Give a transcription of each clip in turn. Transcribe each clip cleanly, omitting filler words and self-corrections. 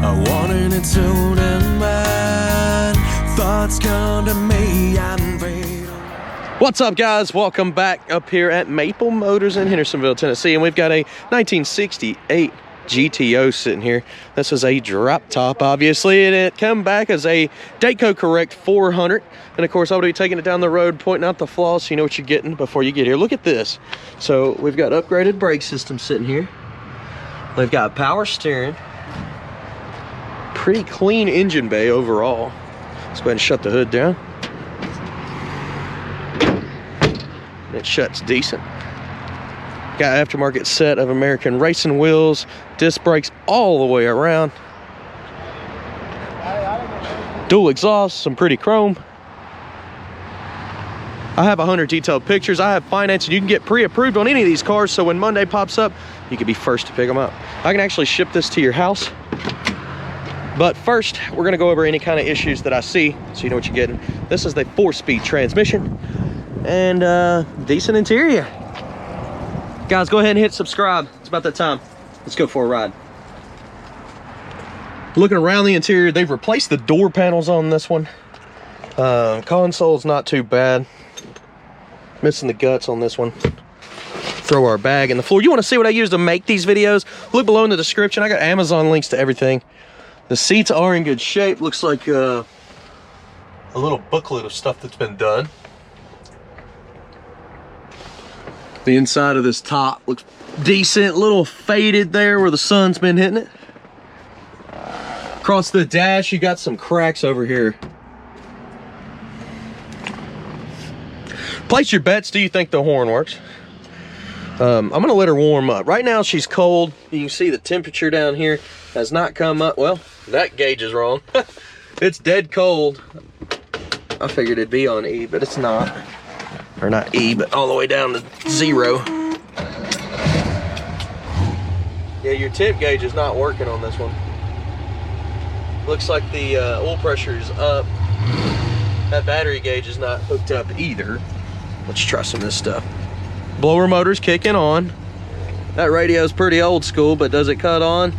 I wanted it soon and bad. Thoughts come to me and fade. What's up, guys? Welcome back up here at Maple Motors in Hendersonville, Tennessee, and we've got a 1968 GTO sitting here. This is a drop top, obviously, and it come back as a Daco Correct 400. And of course, I'll be taking it down the road, pointing out the flaws so you know what you're getting before you get here. Look at this. So we've got upgraded brake system sitting here. We've got power steering. Pretty clean engine bay overall. Let's go ahead and shut the hood down. It shuts decent. Got aftermarket set of American racing wheels, disc brakes all the way around. Dual exhaust, some pretty chrome. I have 100 detailed pictures. I have finance, and you can get pre-approved on any of these cars, so when Monday pops up, you can be first to pick them up. I can actually ship this to your house. But first, we're gonna go over any kind of issues that I see, so you know what you're getting. This is the 4-speed transmission and decent interior. Guys, go ahead and hit subscribe. It's about that time. Let's go for a ride. Looking around the interior, they've replaced the door panels on this one. Console's not too bad. Missing the guts on this one. Throw our bag in the floor. You want to see what I use to make these videos? Look below in the description. I got Amazon links to everything. The seats are in good shape. Looks like a little booklet of stuff that's been done. The inside of this top looks decent, a little faded there where the sun's been hitting it. Across the dash, you got some cracks over here. Place your bets. Do you think the horn works? I'm gonna let her warm up. Right now she's cold. You can see the temperature down here has not come up. Well, that gauge is wrong. It's dead cold. I figured it'd be on E, but it's not. Or not E, but all the way down to 0. Yeah, your temp gauge is not working on this one. Looks like the oil pressure is up. That battery gauge is not hooked up either. Let's try some of this stuff. Blower motor's kicking on. That radio's pretty old school, but does it cut on?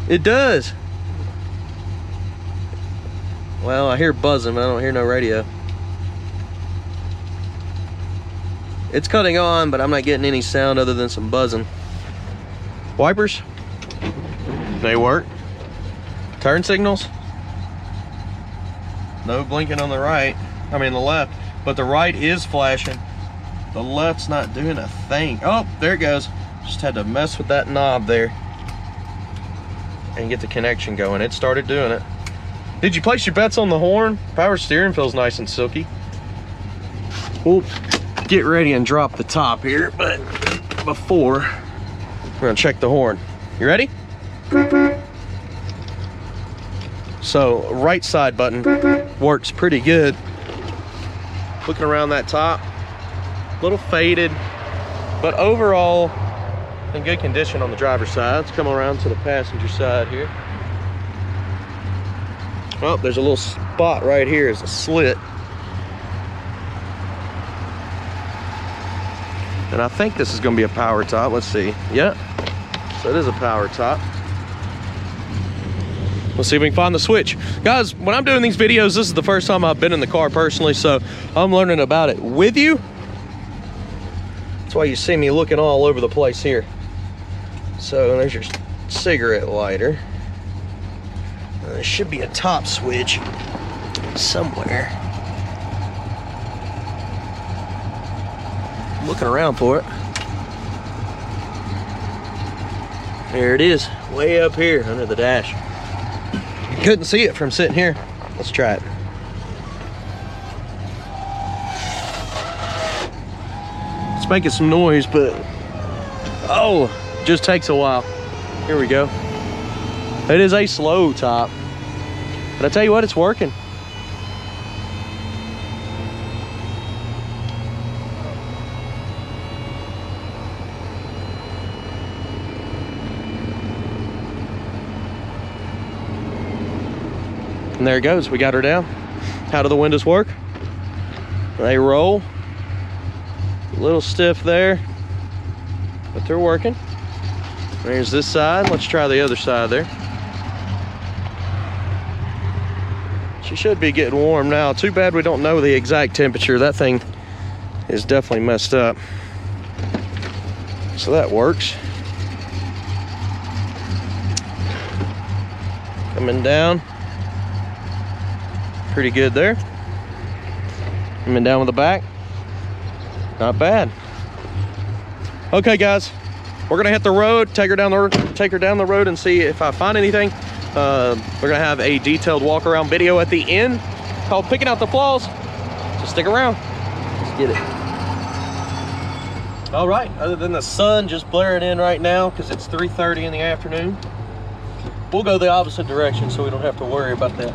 It does. Well, I hear buzzing, but I don't hear no radio. It's cutting on, but I'm not getting any sound other than some buzzing. Wipers, they work. Turn signals, no blinking on the right. I mean the left, but the right is flashing. The left's not doing a thing. Oh, there it goes. Just had to mess with that knob there and get the connection going. It started doing it. Did you place your bets on the horn? Power steering feels nice and silky. We'll get ready and drop the top here, but before, we're gonna check the horn. You ready? So, right side button works pretty good. Looking around that top, a little faded, but overall in good condition on the driver's side. Let's come around to the passenger side here. Oh, there's a little spot right here. It's a slit. And I think this is going to be a power top. Let's see. Yeah, so it is a power top. Let's see if we can find the switch. Guys, when I'm doing these videos, this is the first time I've been in the car personally, so I'm learning about it with you. That's why you see me looking all over the place here. So there's your cigarette lighter. There should be a top switch somewhere. I'm looking around for it. There it is, way up here under the dash. Couldn't see it from sitting here. Let's try it. It's making some noise, but oh, just takes a while. Here we go. It is a slow top, but I tell you what, it's working. And there it goes, we got her down. How do the windows work? They roll. A little stiff there, but they're working. There's this side. Let's try the other side there. She should be getting warm now. Too bad we don't know the exact temperature. That thing is definitely messed up. So that works. Coming down. Pretty good there. Coming down with the back. Not bad. Okay, guys. We're gonna hit the road, take her down the road and see if I find anything. We're gonna have a detailed walk around video at the end called Picking Out the Flaws. So stick around. Let's get it. All right, other than the sun just blaring in right now because it's 3:30 in the afternoon, we'll go the opposite direction so we don't have to worry about that.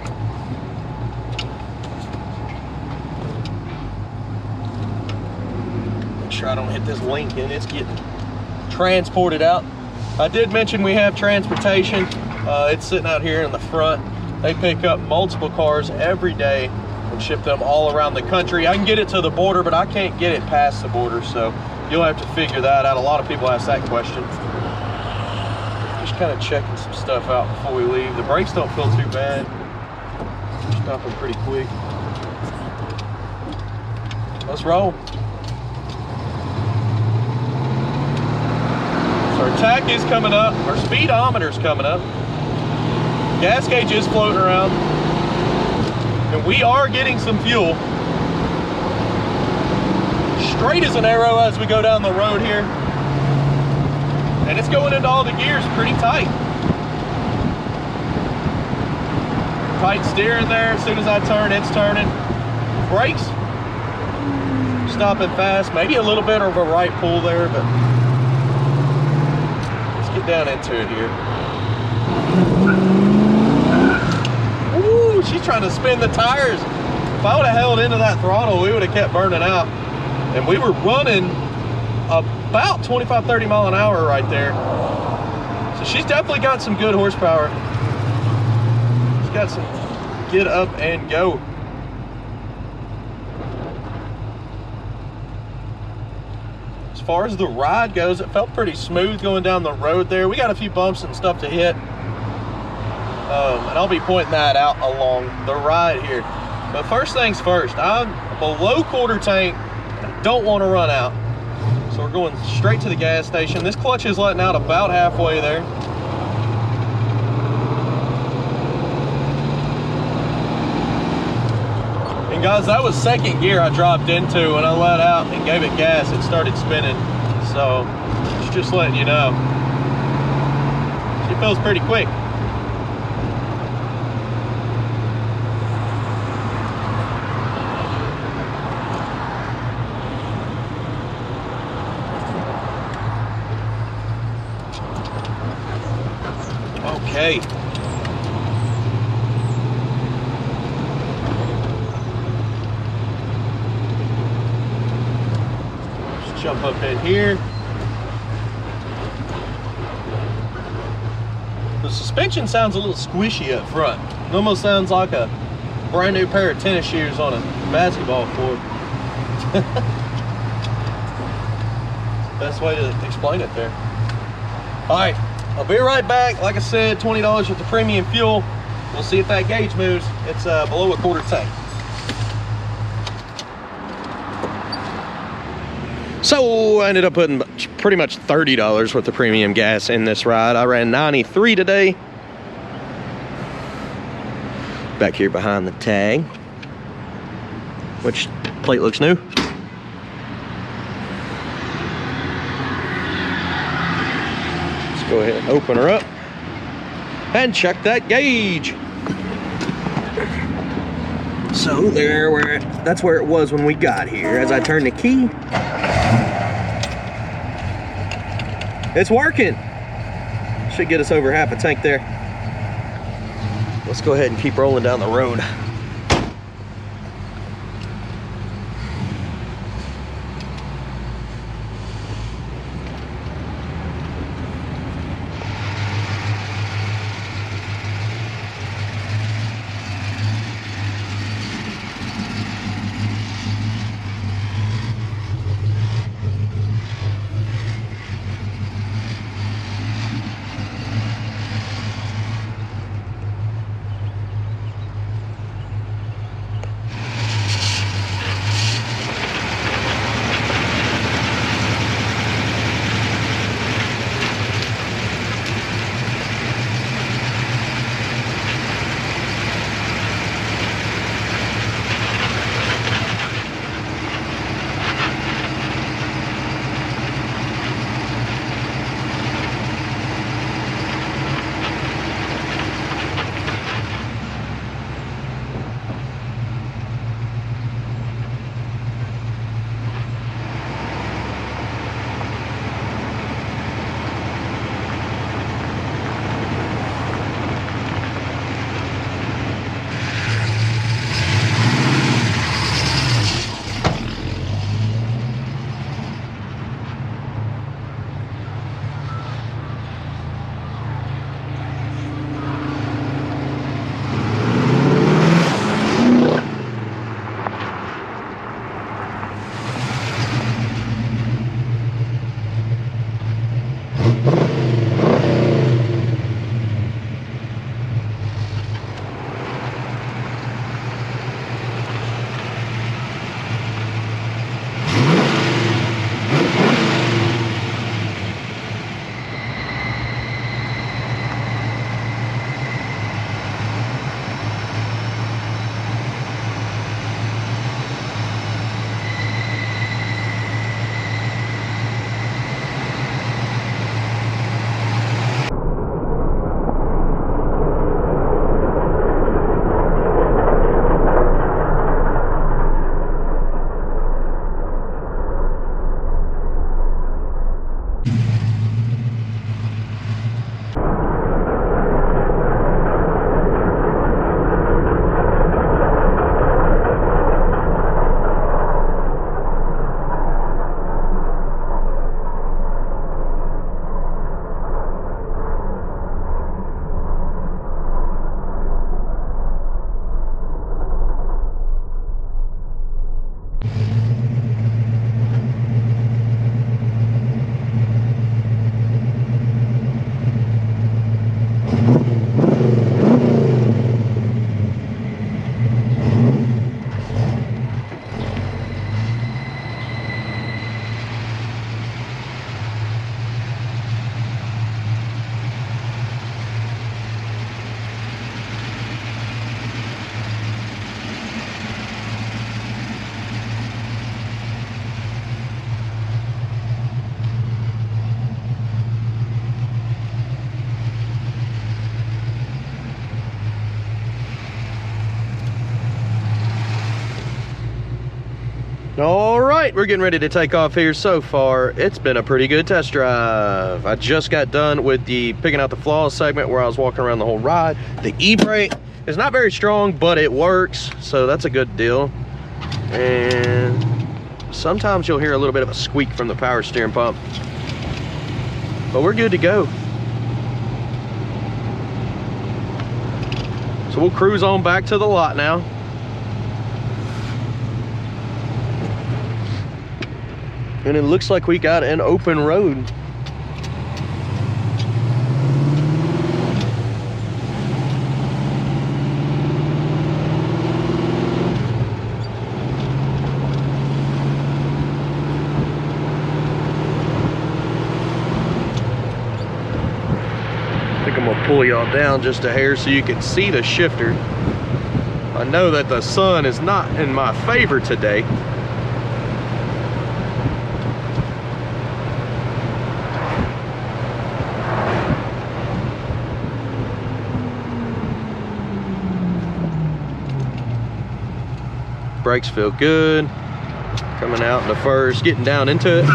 Make sure I don't hit this Lincoln. It's getting transported out. I did mention we have transportation. It's sitting out here in the front. They pick up multiple cars every day and ship them all around the country. I can get it to the border, but I can't get it past the border, so you'll have to figure that out. A lot of people ask that question. Just kind of checking some stuff out before we leave. The brakes don't feel too bad. They're stopping pretty quick. Let's roll. So our tach is coming up. Our speedometer's coming up. Gas gauge is floating around. And we are getting some fuel. Straight as an arrow as we go down the road here. And it's going into all the gears pretty tight. Tight steering there. As soon as I turn, it's turning. Brakes. Stopping fast. Maybe a little bit of a right pull there, but let's get down into it here. Woo, she's trying to spin the tires. If I would have held into that throttle, we would have kept burning out. And we were running about 25, 30 mile an hour right there. So she's definitely got some good horsepower. She's got some get up and go. As far as the ride goes, it felt pretty smooth going down the road there. We got a few bumps and stuff to hit. And I'll be pointing that out along the ride here. But first things first, I'm below quarter tank. I don't want to run out. So we're going straight to the gas station. This clutch is letting out about halfway there. And guys, that was second gear I dropped into. When I let out and gave it gas, it started spinning. So just letting you know. She feels pretty quick. Okay. Let's jump up in here. The suspension sounds a little squishy up front. It almost sounds like a brand new pair of tennis shoes on a basketball court. Best way to explain it there. All right. I'll be right back. Like I said, $20 with the premium fuel. We'll see if that gauge moves. It's below a quarter tank. So I ended up putting pretty much $30 worth of premium gas in this ride. I ran 93 today. Back here behind the tag, which plate looks new. Go ahead and open her up and check that gauge. So that's where it was when we got here. As I turn the key, it's working. Should get us over half a tank there. Let's go ahead and keep rolling down the road. All right, we're getting ready to take off here. So far, it's been a pretty good test drive. I just got done with the picking out the flaws segment where I was walking around the whole ride. The e-brake is not very strong, but it works, so that's a good deal. And sometimes you'll hear a little bit of a squeak from the power steering pump, but we're good to go. So we'll cruise on back to the lot now. And it looks like we got an open road. I think I'm gonna pull y'all down just a hair so you can see the shifter. I know that the sun is not in my favor today. Brakes feel good. Coming out in the first, getting down into it.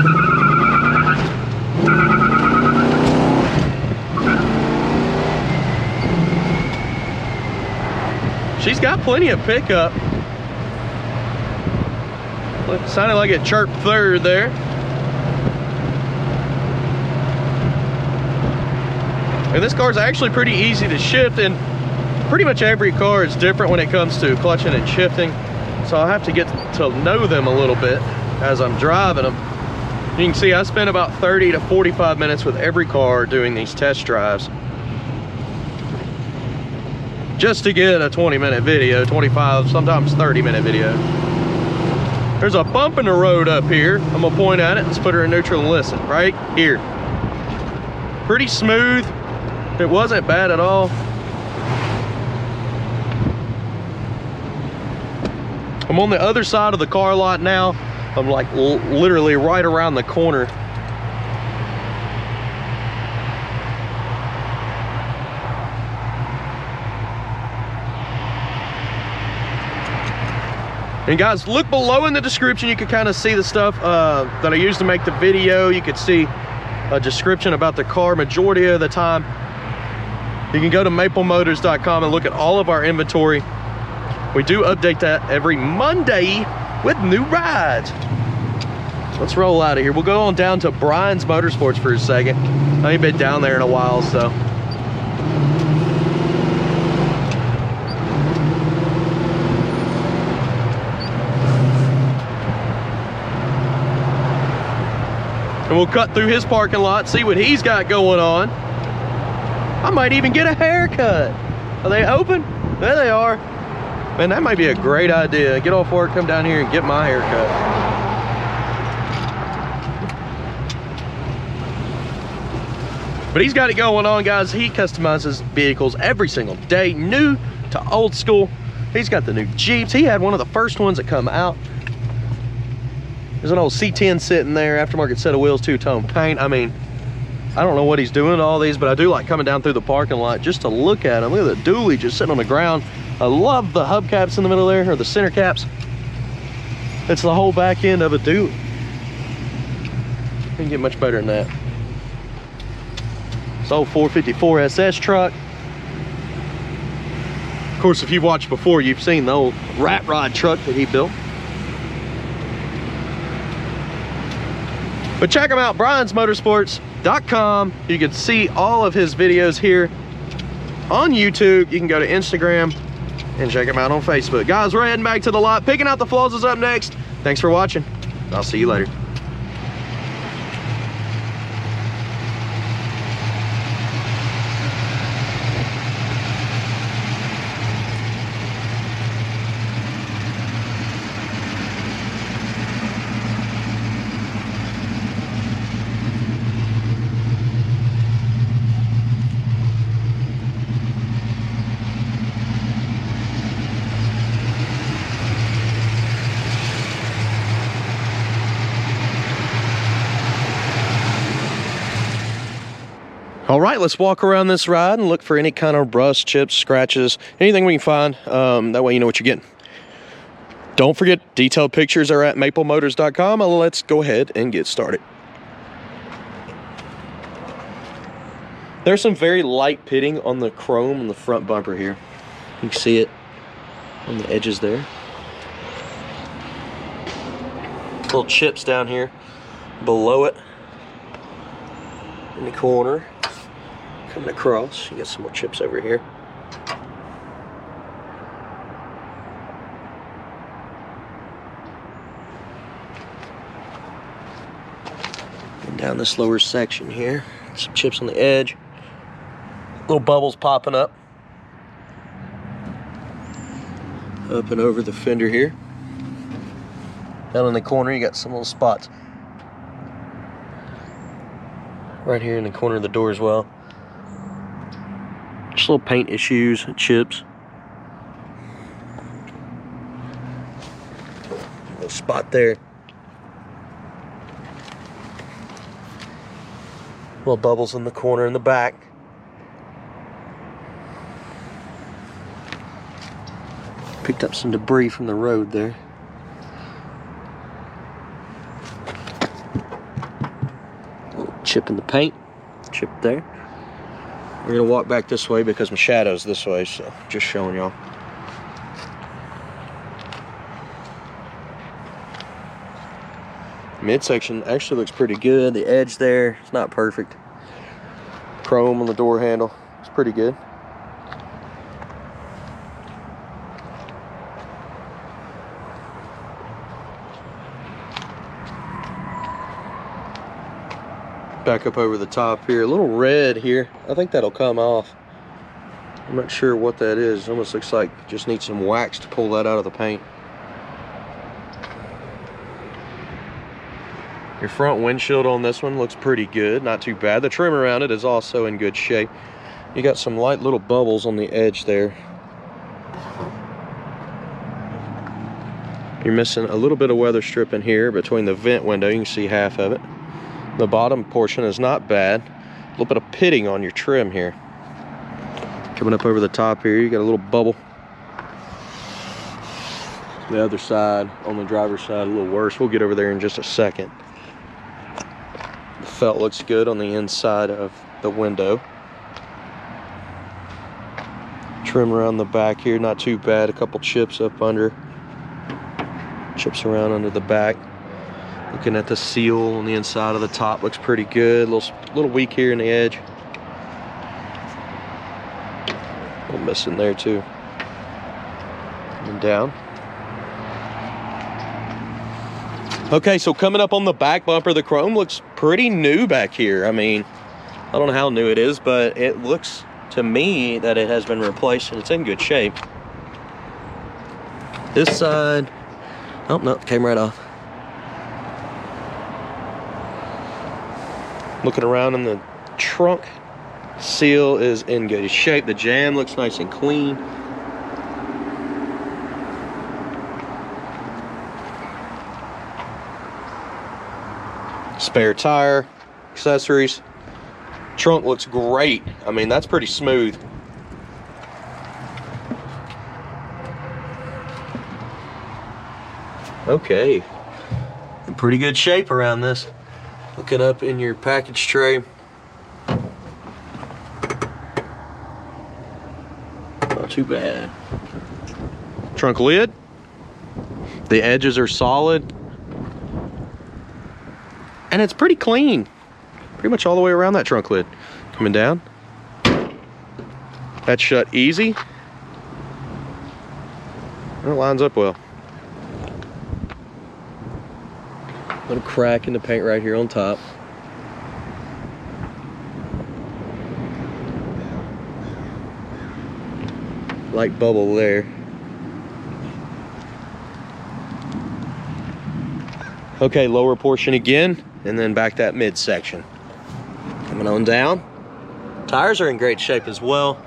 She's got plenty of pickup. It sounded like it chirped third there. And this car's actually pretty easy to shift, and pretty much every car is different when it comes to clutching and shifting. So I'll have to get to know them a little bit as I'm driving them. You can see I spent about 30 to 45 minutes with every car doing these test drives. Just to get a 20-minute video, 25, sometimes 30-minute video. There's a bump in the road up here. I'm gonna point at it. Let's put her in neutral and listen, right here. Pretty smooth. It wasn't bad at all. I'm on the other side of the car lot now. I'm like literally right around the corner. And guys, look below in the description. You can kind of see the stuff that I used to make the video. You could see a description about the car majority of the time. You can go to maplemotors.com and look at all of our inventory. We do update that every Monday with new rides. Let's roll out of here. We'll go on down to Brian's Motorsports for a second. I ain't been down there in a while, so. And we'll cut through his parking lot, see what he's got going on. I might even get a haircut. Are they open? There they are. Man, that might be a great idea. Get off work, come down here and get my hair cut. But he's got it going on, guys. He customizes vehicles every single day, new to old school. He's got the new Jeeps. He had one of the first ones that come out. There's an old C10 sitting there, aftermarket set of wheels, two-tone paint. I mean, I don't know what he's doing to all these, but I do like coming down through the parking lot just to look at them. Look at the dually just sitting on the ground. I love the hubcaps in the middle there, or the center caps. It's the whole back end of a dually. Can't get much better than that. It's old 454 SS truck. Of course, if you've watched before, you've seen the old rat rod truck that he built. But check him out, briansmotorsports.com. You can see all of his videos here on YouTube. You can go to Instagram and check him out on Facebook. Guys, we're heading back to the lot. Picking out the flaws is up next. Thanks for watching. I'll see you later. All right, let's walk around this ride and look for any kind of rust, chips, scratches, anything we can find. That way you know what you're getting. Don't forget, detailed pictures are at maplemotors.com. Let's go ahead and get started. There's some very light pitting on the chrome on the front bumper here. You can see it on the edges there. Little chips down here below it in the corner. Coming across, you got some more chips over here. And down this lower section here, some chips on the edge. Little bubbles popping up. Up and over the fender here. Down in the corner, you got some little spots. Right here in the corner of the door as well. Just little paint issues and chips. Little spot there. Little bubbles in the corner in the back. Picked up some debris from the road there. Little chip in the paint. Chip there. We're gonna walk back this way because my shadow's this way, so just showing y'all. Midsection actually looks pretty good. The edge there, it's not perfect. Chrome on the door handle, it's pretty good. Back up over the top here, a little red here. I think that'll come off. I'm not sure what that is. It almost looks like just needs some wax to pull that out of the paint. Your front windshield on this one looks pretty good, not too bad. The trim around it is also in good shape. You got some light little bubbles on the edge there. You're missing a little bit of weather stripping here between the vent window. You can see half of it. The bottom portion is not bad. A little bit of pitting on your trim here. Coming up over the top here, you got a little bubble. The other side, on the driver's side, a little worse. We'll get over there in just a second. The felt looks good on the inside of the window. Trim around the back here, not too bad. A couple chips up under. Chips around under the back. Looking at the seal on the inside of the top, looks pretty good. Little weak here in the edge. A little missing there too. And down. Okay, so coming up on the back bumper, the chrome looks pretty new back here. I mean, I don't know how new it is, but it looks to me that it has been replaced and it's in good shape. This side, oh no, came right off. Looking around in the trunk, seal is in good shape. The jam looks nice and clean. Spare tire, accessories. Trunk looks great. I mean, that's pretty smooth. Okay, in pretty good shape around this. Looking up in your package tray. Not too bad. Trunk lid. The edges are solid. And it's pretty clean. Pretty much all the way around that trunk lid. Coming down. That's shut easy. And it lines up well. Little crack in the paint right here on top. Light bubble there. Okay, lower portion again, and then back that midsection. Coming on down. Tires are in great shape as well.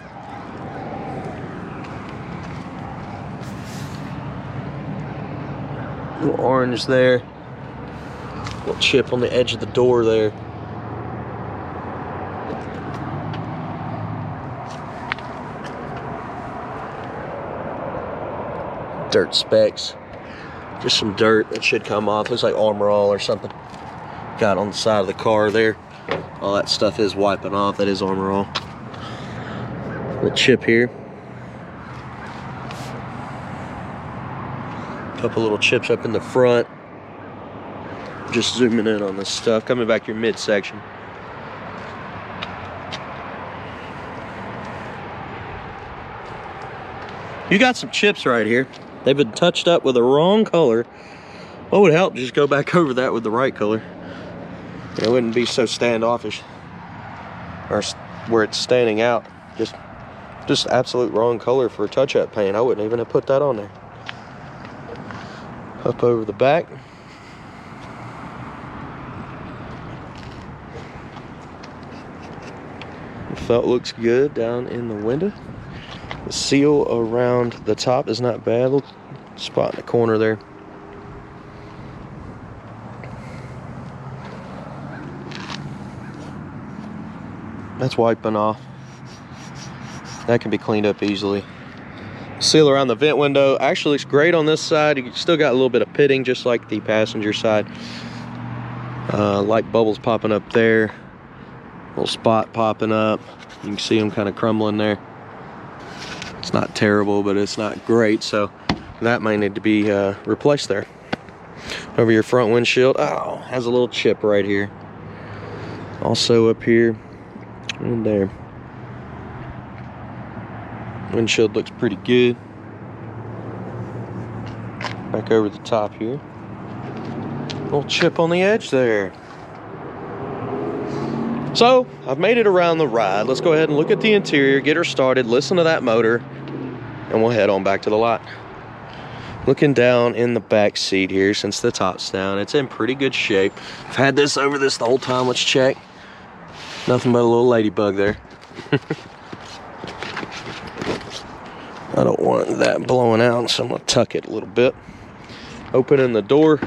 Little orange there. Little chip on the edge of the door there. Dirt specks. Just some dirt that should come off. Looks like Armor All or something. Got on the side of the car there. All that stuff is wiping off. That is Armor All. The chip here. Couple little chips up in the front. Just zooming in on this stuff. Coming back your midsection. You got some chips right here. They've been touched up with the wrong color. What would help? Just go back over that with the right color. It wouldn't be so standoffish. Or where it's standing out. Just absolute wrong color for a touch-up paint. I wouldn't even have put that on there. Up over the back. The felt looks good down in the window. The seal around the top is not bad. Little spot in the corner there. That's wiping off. That can be cleaned up easily. Seal around the vent window actually looks great on this side. You still got a little bit of pitting just like the passenger side. Light bubbles popping up there. Little spot popping up. You can see them kind of crumbling there. It's not terrible, but it's not great, so that might need to be replaced there. Over your front windshield, oh, has a little chip right here. Also up here and there. Windshield looks pretty good. Back over the top here. Little chip on the edge there. So, I've made it around the ride. Let's go ahead and look at the interior, get her started, listen to that motor, and we'll head on back to the lot. Looking down in the back seat here, since the top's down, it's in pretty good shape. I've had this over this the whole time. Let's check. Nothing but a little ladybug there. I don't want that blowing out, so I'm gonna tuck it a little bit. Opening the door,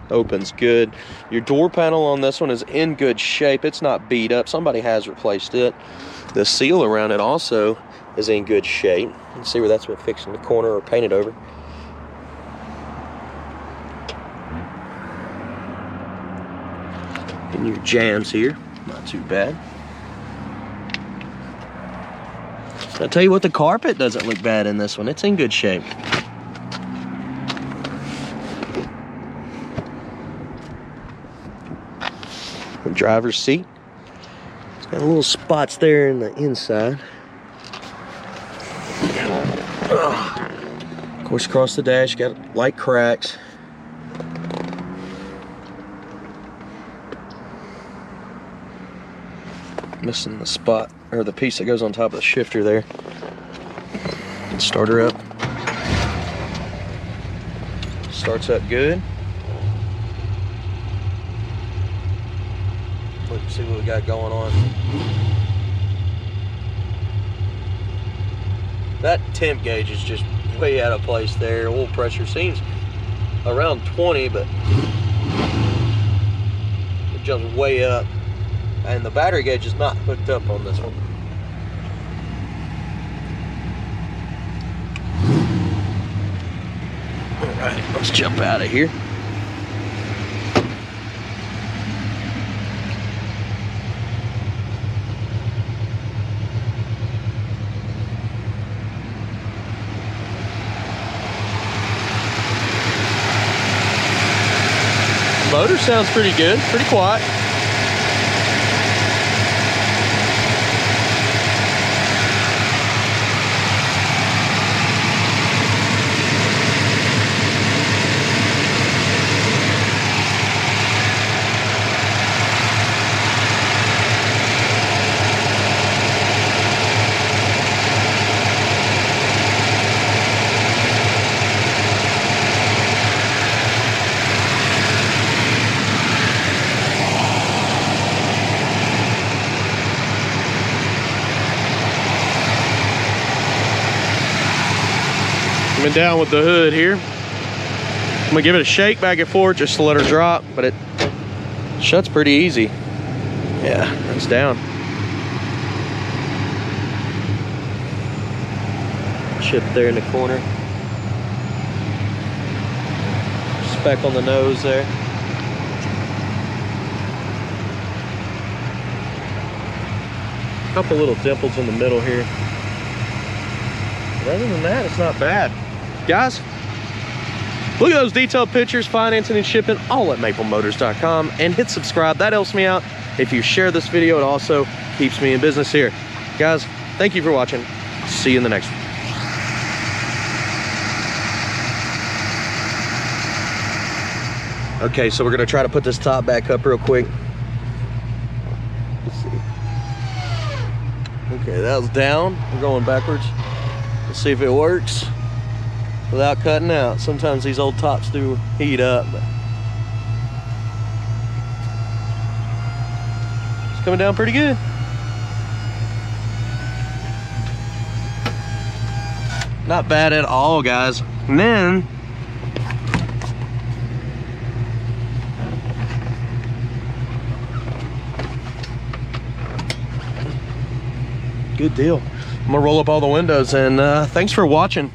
opens good. Your door panel on this one is in good shape. It's not beat up. Somebody has replaced it. The seal around it also is in good shape. You can see where that's been fixed in the corner or painted over. And your jams here, not too bad. I'll tell you what, the carpet doesn't look bad in this one. It's in good shape. The driver's seat. It's got little spots there in the inside. Of course, across the dash, got light cracks. Missing the spot, or the piece that goes on top of the shifter there. Start her up. Starts up good. Let's see what we got going on. That temp gauge is just way out of place there. Oil pressure seems around 20, but it jumps way up. And the battery gauge is not hooked up on this one. Alright, let's jump out of here. Motor sounds pretty good, pretty quiet. Coming down with the hood here. I'm gonna give it a shake back and forth just to let her drop, but it shuts pretty easy. Yeah, it's down. Chip there in the corner. speck on the nose there. Couple little dimples in the middle here. But other than that, it's not bad. Guys, look at those detailed pictures, financing and shipping, all at maplemotors.com, and hit subscribe. That helps me out. If you share this video, it also keeps me in business here. Guys, thank you for watching. See you in the next one. Okay, so we're gonna try to put this top back up real quick. Let's see. Okay, that was down. We're going backwards. Let's see if it works without cutting out. Sometimes these old tops do heat up, but it's coming down pretty good. Not bad at all, guys. And then good deal. I'm gonna roll up all the windows, and thanks for watching.